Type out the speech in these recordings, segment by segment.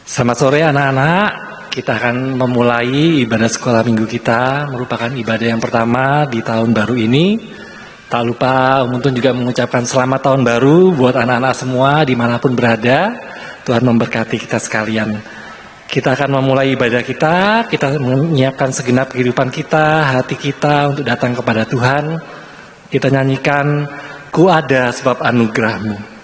Selamat sore anak-anak, kita akan memulai ibadah sekolah minggu kita, merupakan ibadah yang pertama di tahun baru ini. Tak lupa Umuntun juga mengucapkan selamat tahun baru buat anak-anak semua dimanapun berada. Tuhan memberkati kita sekalian. Kita akan memulai ibadah kita menyiapkan segenap kehidupan kita, hati kita untuk datang kepada Tuhan. Kita nyanyikan, Ku ada sebab anugerah-Mu.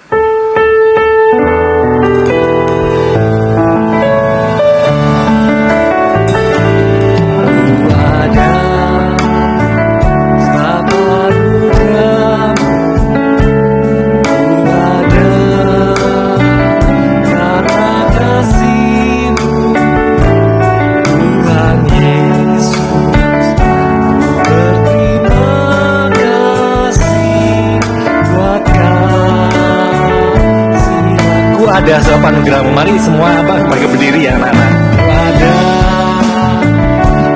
Ada sebab anugerah-Mu. Mari semua bagi berdiri ya anak-anak. Ada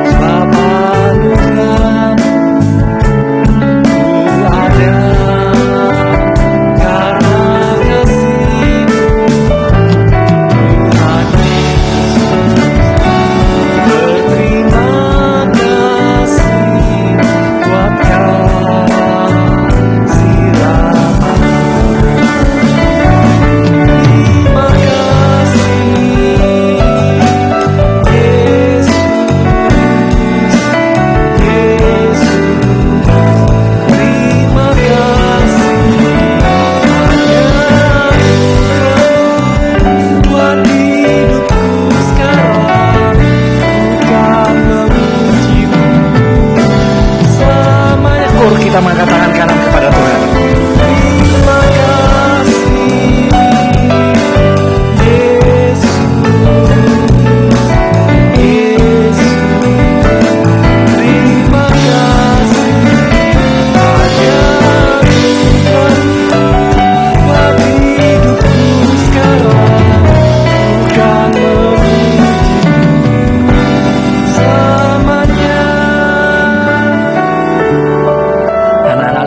sebab anugerah-Mu. Ada karena kasih-Mu. Tuhan Yesus, berterima kasih buat kasih rahmat-Mu. Kita mengangkat tangan kanan kepada Tuhan. Terima kasih Yesus, Yesus. Terima kasih hanya buat hidupku sekarang. Bukan memuji selamanya.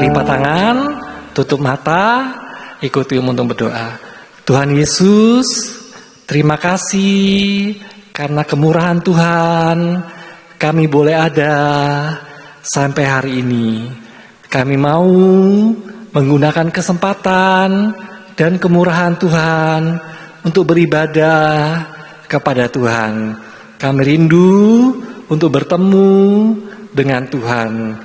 Lipat tangan, tutup mata, ikuti untuk berdoa. Tuhan Yesus, terima kasih karena kemurahan Tuhan kami boleh ada sampai hari ini. Kami mau menggunakan kesempatan dan kemurahan Tuhan untuk beribadah kepada Tuhan. Kami rindu untuk bertemu dengan Tuhan.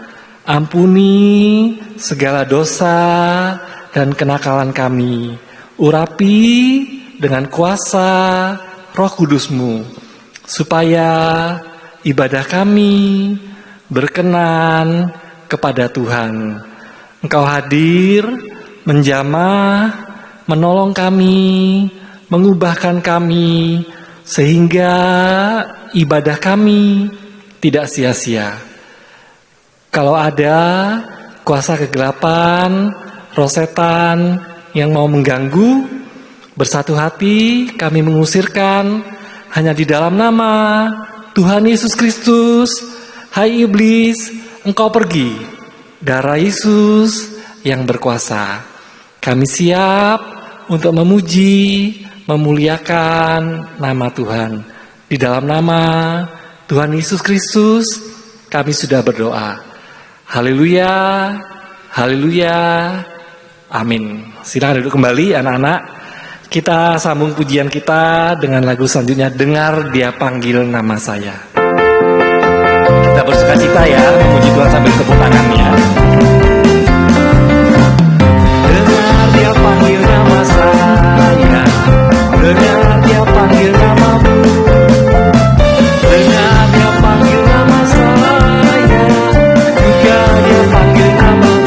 Ampuni segala dosa dan kenakalan kami. Urapi dengan kuasa Roh Kudus-Mu, supaya ibadah kami berkenan kepada Tuhan. Engkau hadir, menjamah, menolong kami, mengubahkan kami, sehingga ibadah kami tidak sia-sia. Kalau ada kuasa kegelapan, roh setan yang mau mengganggu, bersatu hati kami mengusirkan hanya di dalam nama Tuhan Yesus Kristus. Hai iblis, engkau pergi. Darah Yesus yang berkuasa. Kami siap untuk memuji, memuliakan nama Tuhan. Di dalam nama Tuhan Yesus Kristus kami sudah berdoa. Haleluya, haleluya, amin. Silakan duduk kembali anak-anak. Kita sambung pujian kita dengan lagu selanjutnya, Dengar Dia Panggil Nama Saya. Kita bersuka cita ya, memuji Tuhan sambil tepuk tangannya. Dengar Dia panggil nama saya, dengar Dia panggil namamu. Dengar Dia panggil nama saya, juga Dia panggil namamu.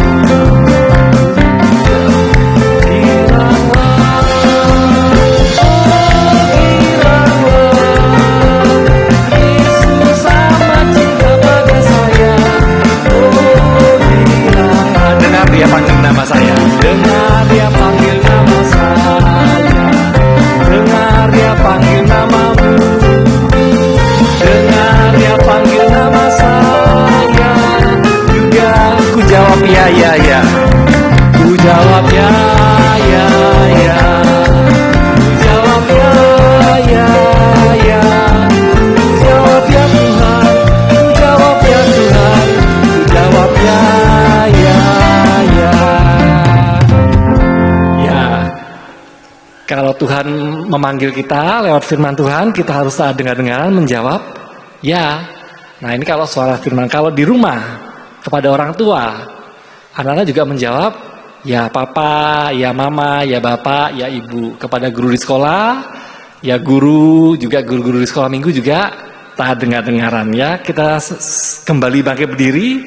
Hilanglah, Yesus amat cinta pada saya. Hilanglah. Dengar Dia panggil nama saya, dengar Dia panggil nama saya, dengar Dia panggil namamu. Tuhan memanggil kita lewat firman Tuhan, kita harus taat dengar-dengaran menjawab ya. Nah ini kalau suara firman. Kalau di rumah kepada orang tua, anak-anak juga menjawab ya papa, ya mama, ya bapak, ya ibu. Kepada guru di sekolah, ya guru, juga guru-guru di sekolah minggu juga taat dengar-dengaran ya. Kita kembali bangkit berdiri,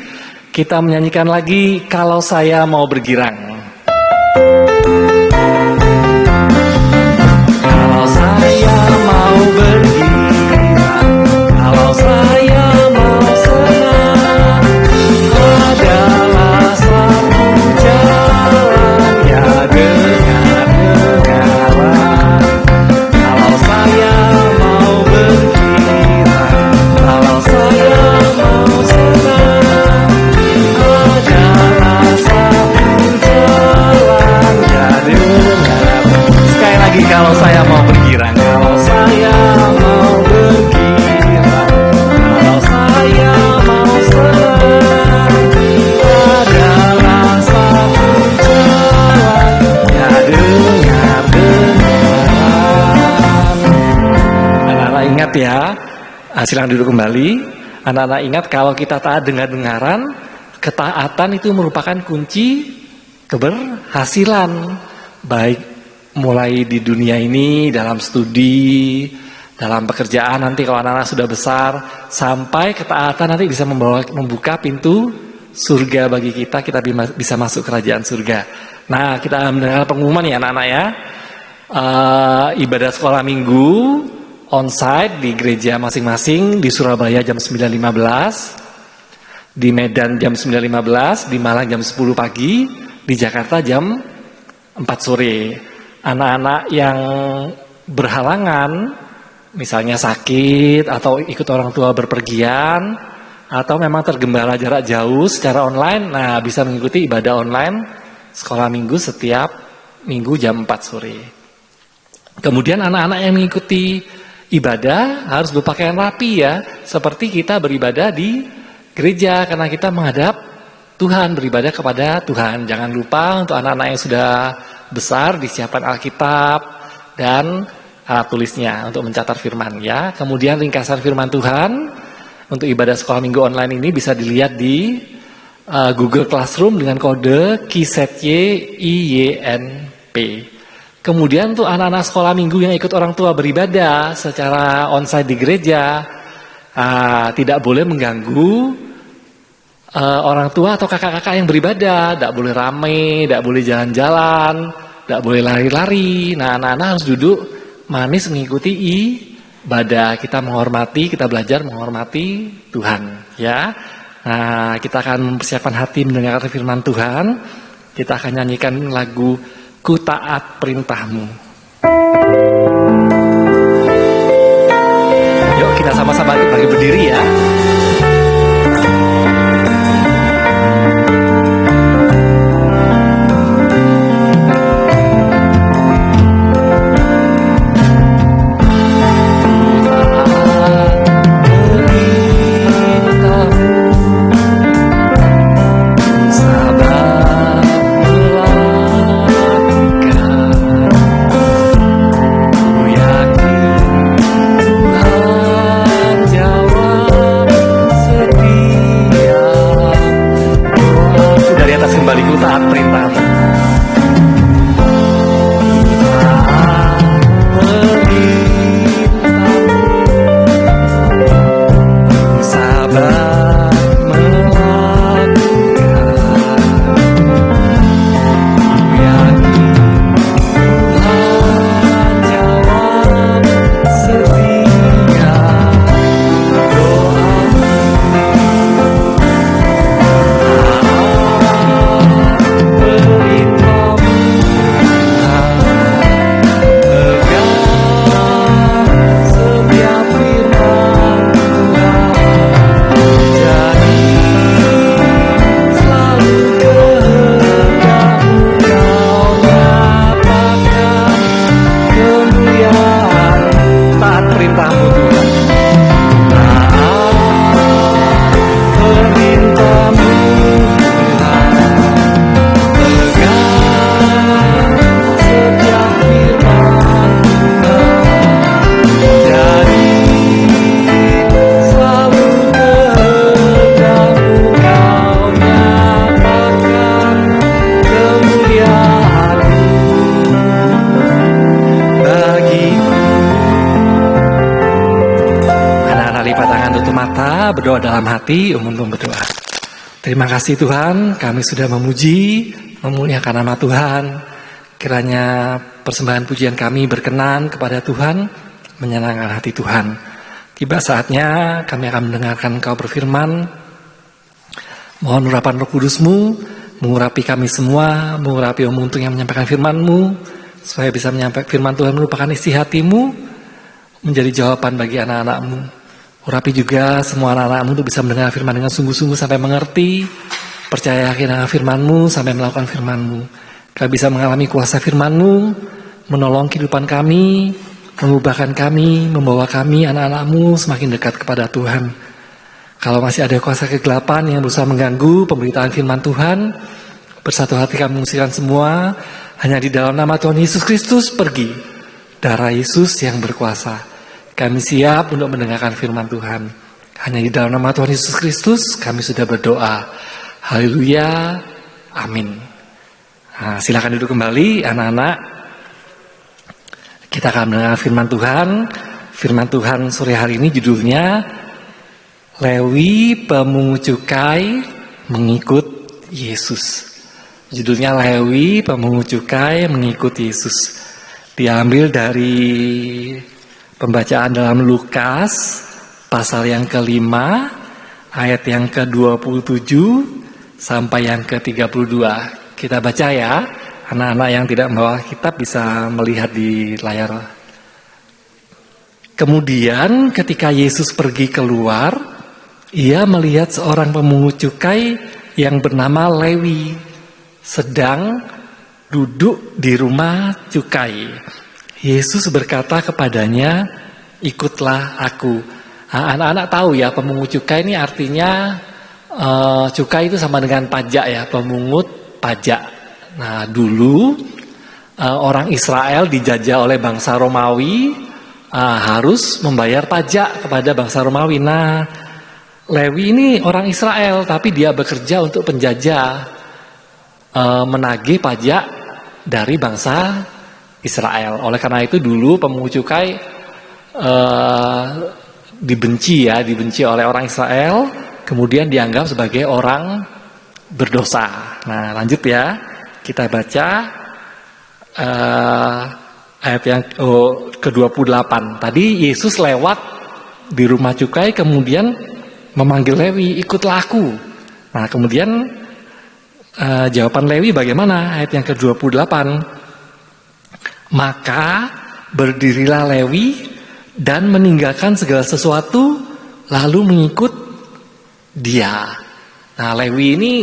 kita menyanyikan lagi Kalau Saya Mau Bergirang. Kalau saya mau bergirang, kalau saya mau senang, adalah satu jalan, ya dengar-dengaran. Kalau saya mau bergirang, kalau saya mau senang, adalah satu jalan, ya dengar. Sekali lagi, kalau saya mau bergirang, kalau saya mau bergirang, kalau saya mau senang, adalah satu jalan, ya dengar-dengaran. Anak-anak ingat ya, silakan duduk kembali. Anak-anak ingat kalau kita taat dengar-dengaran, ketaatan itu merupakan kunci keberhasilan. Baik mulai di dunia ini, dalam studi, dalam pekerjaan nanti kalau anak-anak sudah besar, sampai ketaatan nanti bisa membuka pintu surga bagi kita bisa masuk kerajaan surga. Nah kita mendengar pengumuman ya anak-anak ya, ibadah sekolah minggu onsite di gereja masing-masing. Di Surabaya jam 9.15, di Medan jam 9.15, di Malang jam 10 pagi, di Jakarta jam 4 sore. Anak-anak yang berhalangan, misalnya sakit atau ikut orang tua berpergian, atau memang tergembala jarak jauh secara online, nah bisa mengikuti ibadah online sekolah minggu setiap minggu jam 4 sore. Kemudian anak-anak yang mengikuti ibadah harus berpakaian rapi ya, seperti kita beribadah di gereja, karena kita menghadap Tuhan, beribadah kepada Tuhan. Jangan lupa untuk anak-anak yang sudah besar disiapkan Alkitab dan alat tulisnya untuk mencatat firman ya. Kemudian ringkasan firman Tuhan untuk ibadah sekolah minggu online ini bisa dilihat di Google Classroom dengan kode KIYINP. Kemudian untuk anak-anak sekolah minggu yang ikut orang tua beribadah secara onsite di gereja, tidak boleh mengganggu orang tua atau kakak-kakak yang beribadah. Tidak boleh ramai, tidak boleh jalan-jalan, tidak boleh lari-lari. Nah anak-anak harus duduk manis mengikuti ibadah. Kita menghormati, kita belajar menghormati Tuhan ya. Nah kita akan mempersiapkan hati mendengar firman Tuhan. Kita akan nyanyikan lagu Ku Taat Perintahmu. Yuk kita sama-sama bagi berdiri ya. dengan tutup mata, berdoa dalam hati, untuk berdoa. Terima kasih Tuhan, kami sudah memuji, memuliakan nama Tuhan. Kiranya persembahan pujian kami berkenan kepada Tuhan, menyenangkan hati Tuhan. Tiba saatnya kami akan mendengarkan Engkau berfirman. Mohon urapan Roh Kudus-Mu, mengurapi kami semua, mengurapi Om Untung yang menyampaikan firman-Mu, supaya bisa menyampaikan firman Tuhan merupakan isi hati-Mu, menjadi jawaban bagi anak-anak-Mu. Urapi juga semua anak-anak-Mu untuk bisa mendengar firman dengan sungguh-sungguh sampai mengerti, percaya yakin dengan firman-Mu sampai melakukan firman-Mu. Kami bisa mengalami kuasa firman-Mu, menolong kehidupan kami, mengubahkan kami, membawa kami anak-anak-Mu semakin dekat kepada Tuhan. Kalau masih ada kuasa kegelapan yang berusaha mengganggu pemberitaan firman Tuhan, bersatu hati kami mengusirkan semua, hanya di dalam nama Tuhan Yesus Kristus pergi. Darah Yesus yang berkuasa. Kami siap untuk mendengarkan firman Tuhan. Hanya di dalam nama Tuhan Yesus Kristus kami sudah berdoa. Haleluya. Amin. Nah, silakan duduk kembali anak-anak. Kita akan mendengar firman Tuhan. Firman Tuhan sore hari ini judulnya Lewi pemungut cukai mengikut Yesus. Judulnya Lewi pemungut cukai mengikut Yesus. Diambil dari pembacaan dalam Lukas pasal yang ke-5 ayat yang ke-27 sampai yang ke-32. Kita baca ya. Anak-anak yang tidak membawa kitab bisa melihat di layar. Kemudian ketika Yesus pergi keluar, ia melihat seorang pemungut cukai yang bernama Lewi sedang duduk di rumah cukai. Yesus berkata kepadanya, ikutlah aku. Nah, anak-anak tahu ya, pemungut cukai ini artinya cukai itu sama dengan pajak ya, pemungut pajak. Nah, dulu orang Israel dijajah oleh bangsa Romawi, harus membayar pajak kepada bangsa Romawi. Nah, Lewi ini orang Israel, tapi dia bekerja untuk penjajah, menagih pajak dari bangsa Israel. Oleh karena itu dulu pemungut cukai dibenci oleh orang Israel, kemudian dianggap sebagai orang berdosa. Nah, lanjut ya, kita baca ayat yang ke-28. Tadi Yesus lewat di rumah cukai, kemudian memanggil Lewi, ikutlah aku. Nah, kemudian jawaban Lewi bagaimana? Ayat yang ke-28. Maka berdirilah Lewi dan meninggalkan segala sesuatu lalu mengikut dia. Nah, Lewi ini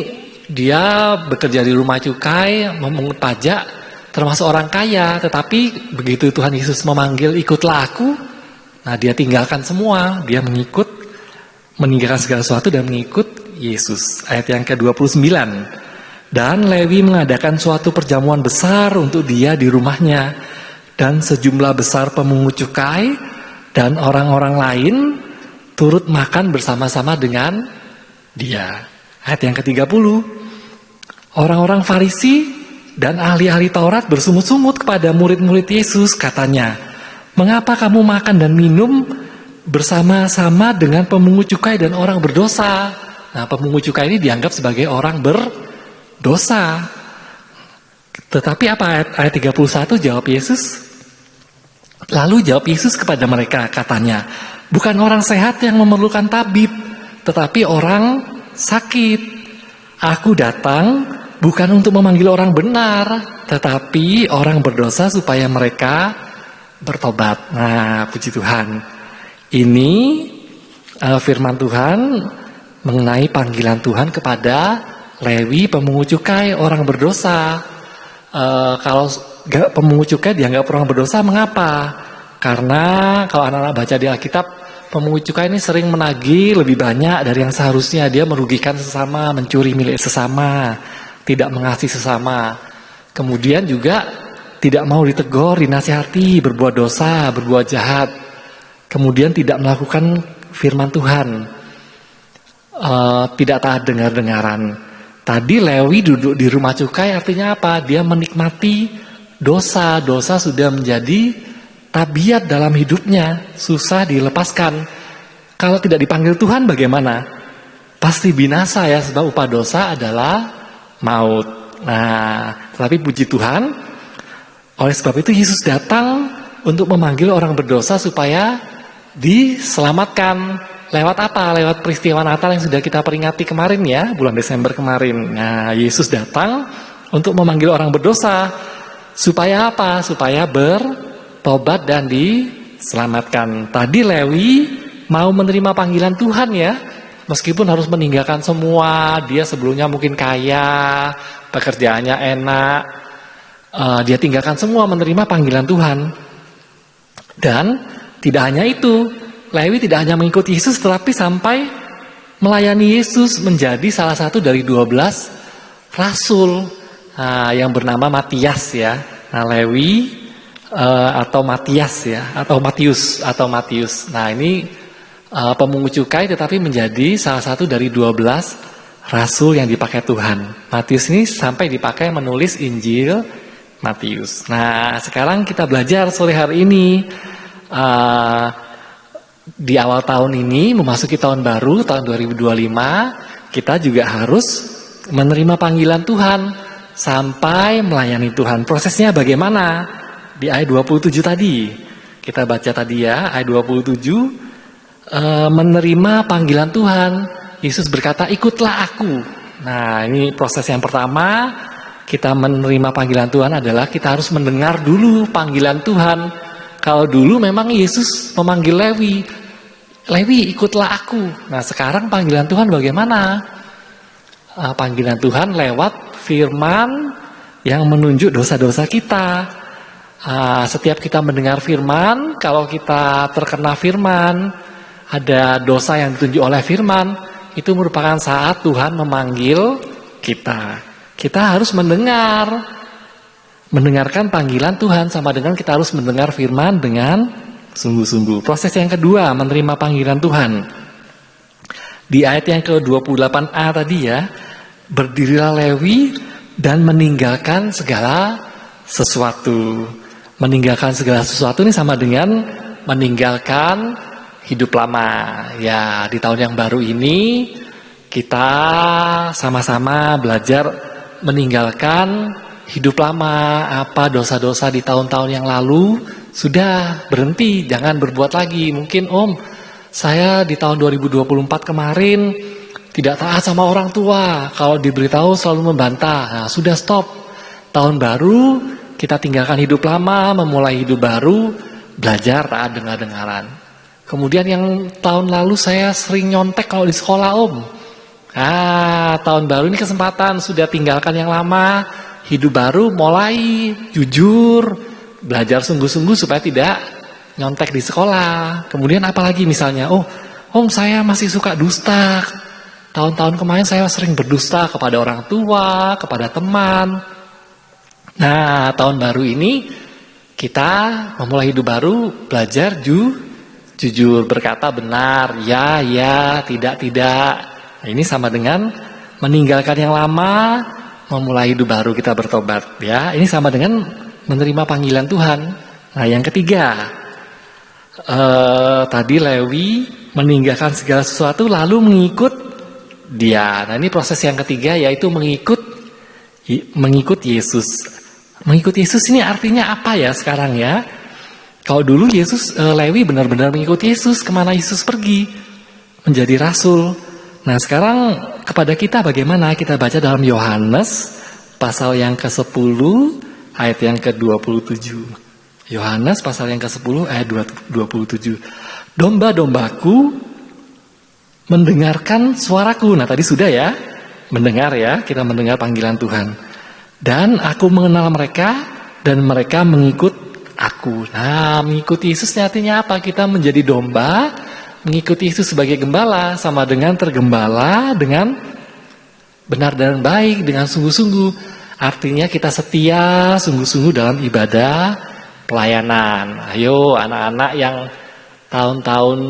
dia bekerja di rumah cukai, memungut pajak, termasuk orang kaya. Tetapi begitu Tuhan Yesus memanggil ikutlah aku, nah dia tinggalkan semua, dia meninggalkan segala sesuatu dan mengikut Yesus. Ayat yang ke-29. Dan Lewi mengadakan suatu perjamuan besar untuk dia di rumahnya. Dan sejumlah besar pemungut cukai dan orang-orang lain turut makan bersama-sama dengan dia. Ayat yang ke-30. Orang-orang Farisi dan ahli-ahli Taurat bersungut-sungut kepada murid-murid Yesus, katanya, mengapa kamu makan dan minum bersama-sama dengan pemungut cukai dan orang berdosa? Nah, pemungut cukai ini dianggap sebagai orang berdosa. Tetapi apa ayat 31 jawab Yesus? Lalu jawab Yesus kepada mereka, katanya, bukan orang sehat yang memerlukan tabib, tetapi orang sakit. Aku datang bukan untuk memanggil orang benar, tetapi orang berdosa supaya mereka bertobat. Nah, puji Tuhan. Ini firman Tuhan mengenai panggilan Tuhan kepada Lewi pemungut cukai, orang berdosa. Kalau pemungut cukai dianggap orang berdosa, mengapa? Karena kalau anak-anak baca di Alkitab, pemungut cukai ini sering menagih lebih banyak dari yang seharusnya. Dia merugikan sesama, mencuri milik sesama, tidak mengasihi sesama. Kemudian juga tidak mau ditegur, dinasihati, berbuat dosa, berbuat jahat. Kemudian tidak melakukan firman Tuhan, tidak taat dengar-dengaran. Tadi Lewi duduk di rumah cukai artinya apa? Dia menikmati dosa. Dosa sudah menjadi tabiat dalam hidupnya, susah dilepaskan. Kalau tidak dipanggil Tuhan bagaimana? Pasti binasa ya, sebab upah dosa adalah maut. Nah, tapi puji Tuhan, oleh sebab itu Yesus datang untuk memanggil orang berdosa supaya diselamatkan. Lewat apa? Lewat peristiwa Natal yang sudah kita peringati kemarin ya, bulan Desember kemarin. Nah, Yesus datang untuk memanggil orang berdosa. Supaya apa? Supaya bertobat dan diselamatkan. Tadi Lewi mau menerima panggilan Tuhan ya, meskipun harus meninggalkan semua. Dia sebelumnya mungkin kaya, pekerjaannya enak, dia tinggalkan semua menerima panggilan Tuhan. Dan tidak hanya itu, Lewi tidak hanya mengikuti Yesus, tetapi sampai melayani Yesus, menjadi salah satu dari 12 rasul yang bernama Matias ya. Nah, Lewi atau Matias ya, atau Matius. Nah, ini pemungut cukai tetapi menjadi salah satu dari 12 rasul yang dipakai Tuhan. Matius ini sampai dipakai menulis Injil Matius. Nah, sekarang kita belajar sore hari ini di awal tahun ini memasuki tahun baru tahun 2025, kita juga harus menerima panggilan Tuhan sampai melayani Tuhan. Prosesnya bagaimana? Di ayat 27 tadi kita baca tadi ya, ayat 27. Menerima panggilan Tuhan, Yesus berkata, ikutlah aku. Nah, ini proses yang pertama. Kita menerima panggilan Tuhan adalah kita harus mendengar dulu panggilan Tuhan. Kalau dulu memang Yesus memanggil Lewi, Lewi ikutlah aku. Nah, sekarang panggilan Tuhan bagaimana? Panggilan Tuhan lewat firman yang menunjuk dosa-dosa kita. Setiap kita mendengar firman, kalau kita terkena firman, ada dosa yang ditunjuk oleh firman, itu merupakan saat Tuhan memanggil kita. Kita harus mendengarkan panggilan Tuhan, sama dengan kita harus mendengar firman dengan sungguh-sungguh. Proses yang kedua, menerima panggilan Tuhan. Di ayat yang ke-28a tadi ya, berdirilah Lewi dan meninggalkan segala sesuatu. Meninggalkan segala sesuatu ini sama dengan meninggalkan hidup lama. Ya, di tahun yang baru ini kita sama-sama belajar meninggalkan hidup lama. Apa dosa-dosa di tahun-tahun yang lalu sudah berhenti, jangan berbuat lagi. Mungkin saya di tahun 2024 kemarin tidak taat sama orang tua, kalau diberitahu selalu membantah. Nah, sudah stop. Tahun baru kita tinggalkan hidup lama, memulai hidup baru, belajar taat dengar-dengaran. Kemudian yang tahun lalu saya sering nyontek kalau di sekolah tahun baru ini kesempatan, sudah tinggalkan yang lama, hidup baru, mulai jujur, belajar sungguh-sungguh supaya tidak nyontek di sekolah. Kemudian apalagi misalnya, saya masih suka dusta. Tahun-tahun kemarin saya sering berdusta kepada orang tua, kepada teman. Nah, tahun baru ini kita memulai hidup baru, belajar jujur, berkata benar, ya, tidak. Nah, ini sama dengan meninggalkan yang lama, memulai hidup baru, kita bertobat. Ya, ini sama dengan menerima panggilan Tuhan. Nah, yang ketiga, tadi Lewi meninggalkan segala sesuatu lalu mengikut Dia. Nah, ini proses yang ketiga, yaitu mengikut Yesus. Mengikut Yesus ini artinya apa ya sekarang ya? Kalau dulu Lewi benar-benar mengikuti Yesus, kemana Yesus pergi, menjadi rasul. Nah, sekarang kepada kita bagaimana? Kita baca dalam Yohanes pasal yang ke-10 ayat yang ke-27. Yohanes pasal yang ke-10 ayat 27. Domba-dombaku mendengarkan suaraku. Nah, tadi sudah ya, mendengar ya, kita mendengar panggilan Tuhan. Dan aku mengenal mereka dan mereka mengikut aku. Nah, mengikuti Yesus artinya apa? Kita menjadi domba, mengikuti Yesus sebagai gembala, sama dengan tergembala dengan benar dan baik, dengan sungguh-sungguh. Artinya kita setia sungguh-sungguh dalam ibadah pelayanan. Ayo anak-anak yang tahun-tahun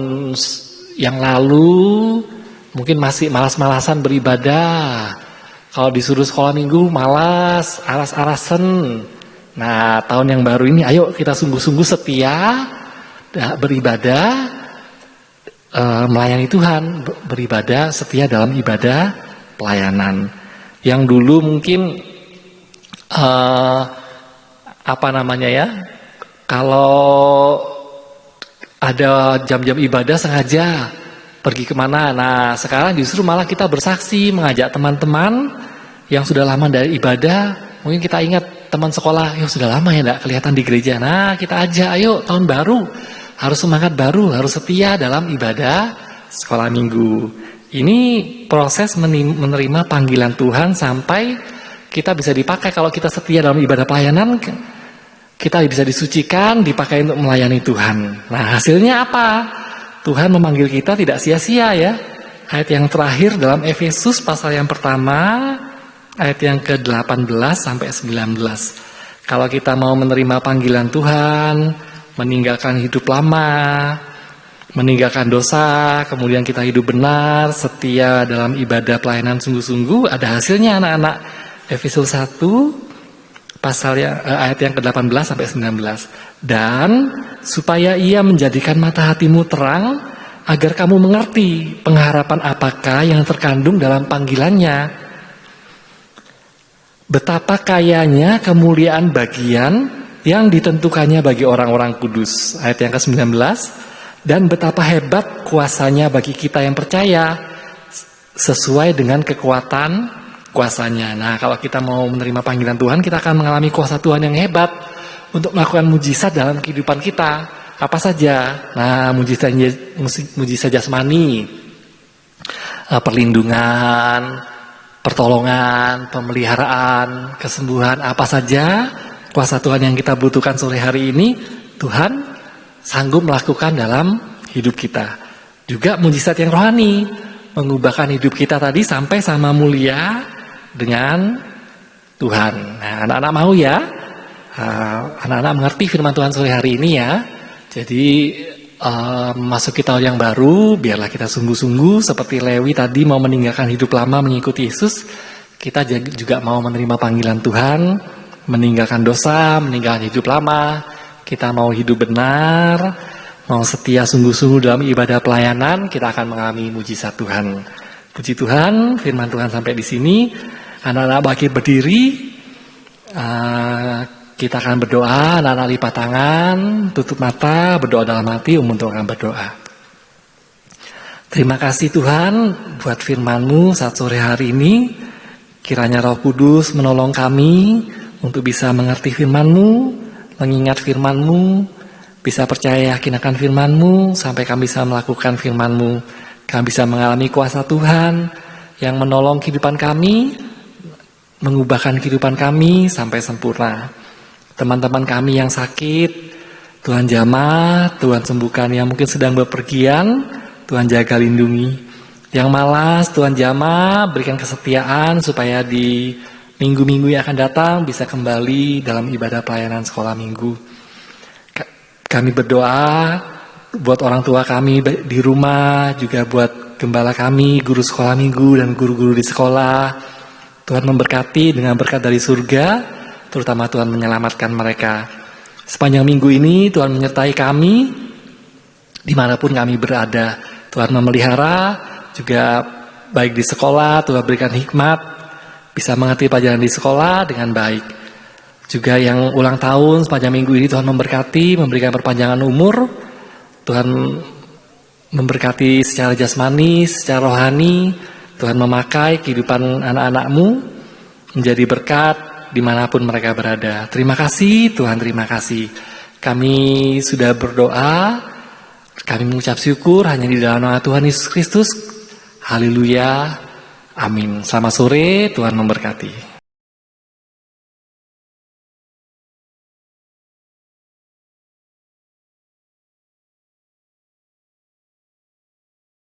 yang lalu mungkin masih malas-malasan beribadah. Kalau disuruh sekolah minggu malas, aras-arasen. Nah, tahun yang baru ini ayo kita sungguh-sungguh setia beribadah melayani Tuhan, beribadah setia dalam ibadah pelayanan. Yang dulu mungkin kalau ada jam-jam ibadah sengaja pergi kemana. Nah sekarang justru malah kita bersaksi mengajak teman-teman yang sudah lama dari ibadah. Mungkin kita ingat teman sekolah yang sudah lama ya enggak kelihatan di gereja. Nah kita ajak, ayo tahun baru harus semangat baru, harus setia dalam ibadah sekolah minggu. Ini proses menerima panggilan Tuhan sampai kita bisa dipakai. Kalau kita setia dalam ibadah pelayanan, kita bisa disucikan, dipakai untuk melayani Tuhan. Nah hasilnya apa? Tuhan memanggil kita tidak sia-sia ya. Ayat yang terakhir dalam Efesus pasal yang pertama, ayat yang ke-18 sampai 19. Kalau kita mau menerima panggilan Tuhan, meninggalkan hidup lama, meninggalkan dosa, kemudian kita hidup benar, setia dalam ibadah pelayanan sungguh-sungguh, ada hasilnya anak-anak. Efesus 1 ayat yang ke-18 sampai 19. Dan supaya ia menjadikan mata hatimu terang, agar kamu mengerti pengharapan apakah yang terkandung dalam panggilannya. Betapa kayanya kemuliaan bagian yang ditentukannya bagi orang-orang kudus. Ayat yang ke-19. Dan betapa hebat kuasanya bagi kita yang percaya, sesuai dengan kekuatan kuasanya. Nah kalau kita mau menerima panggilan Tuhan, kita akan mengalami kuasa Tuhan yang hebat untuk melakukan mujizat dalam kehidupan kita. Apa saja? Nah mujizat jasmani, perlindungan, pertolongan, pemeliharaan, kesembuhan, apa saja kuasa Tuhan yang kita butuhkan sore hari ini, Tuhan sanggup melakukan dalam hidup kita. Juga mujizat yang rohani, mengubahkan hidup kita tadi sampai sama mulia dengan Tuhan. Nah, anak-anak mau ya? Anak-anak mengerti firman Tuhan sore hari ini ya. Jadi memasuki tahun yang baru, biarlah kita sungguh-sungguh seperti Lewi tadi mau meninggalkan hidup lama mengikuti Yesus. Kita juga mau menerima panggilan Tuhan, meninggalkan dosa, meninggalkan hidup lama. Kita mau hidup benar, mau setia sungguh-sungguh dalam ibadah pelayanan, kita akan mengalami mujizat Tuhan. Puji Tuhan, firman Tuhan sampai di sini. Anak-anak bangkit berdiri, kita akan berdoa, anak-anak lipat tangan, tutup mata, berdoa dalam hati, untuk akan berdoa. Terima kasih Tuhan buat firman-Mu saat sore hari ini. Kiranya Roh Kudus menolong kami untuk bisa mengerti firman-Mu, mengingat firman-Mu, bisa percaya yakin akan firman-Mu, sampai kami bisa melakukan firman-Mu. Kami bisa mengalami kuasa Tuhan yang menolong kehidupan kami, mengubahkan kehidupan kami sampai sempurna. Teman-teman kami yang sakit, Tuhan jamah, Tuhan sembuhkan. Yang mungkin sedang bepergian, Tuhan jaga lindungi. Yang malas, Tuhan jamah, berikan kesetiaan supaya di minggu-minggu yang akan datang bisa kembali dalam ibadah pelayanan sekolah minggu. Kami berdoa buat orang tua kami di rumah, juga buat gembala kami, guru sekolah minggu dan guru-guru di sekolah. Tuhan memberkati dengan berkat dari surga, terutama Tuhan menyelamatkan mereka. Sepanjang minggu ini Tuhan menyertai kami dimanapun kami berada. Tuhan memelihara, juga baik di sekolah, Tuhan berikan hikmat, bisa mengerti pelajaran di sekolah dengan baik. Juga yang ulang tahun sepanjang minggu ini Tuhan memberkati, memberikan perpanjangan umur. Tuhan memberkati secara jasmani, secara rohani. Tuhan memakai kehidupan anak-anak-Mu menjadi berkat dimanapun mereka berada. Terima kasih Tuhan, terima kasih. Kami sudah berdoa, kami mengucap syukur hanya di dalam nama Tuhan Yesus Kristus. Haleluya, amin. Selamat sore, Tuhan memberkati.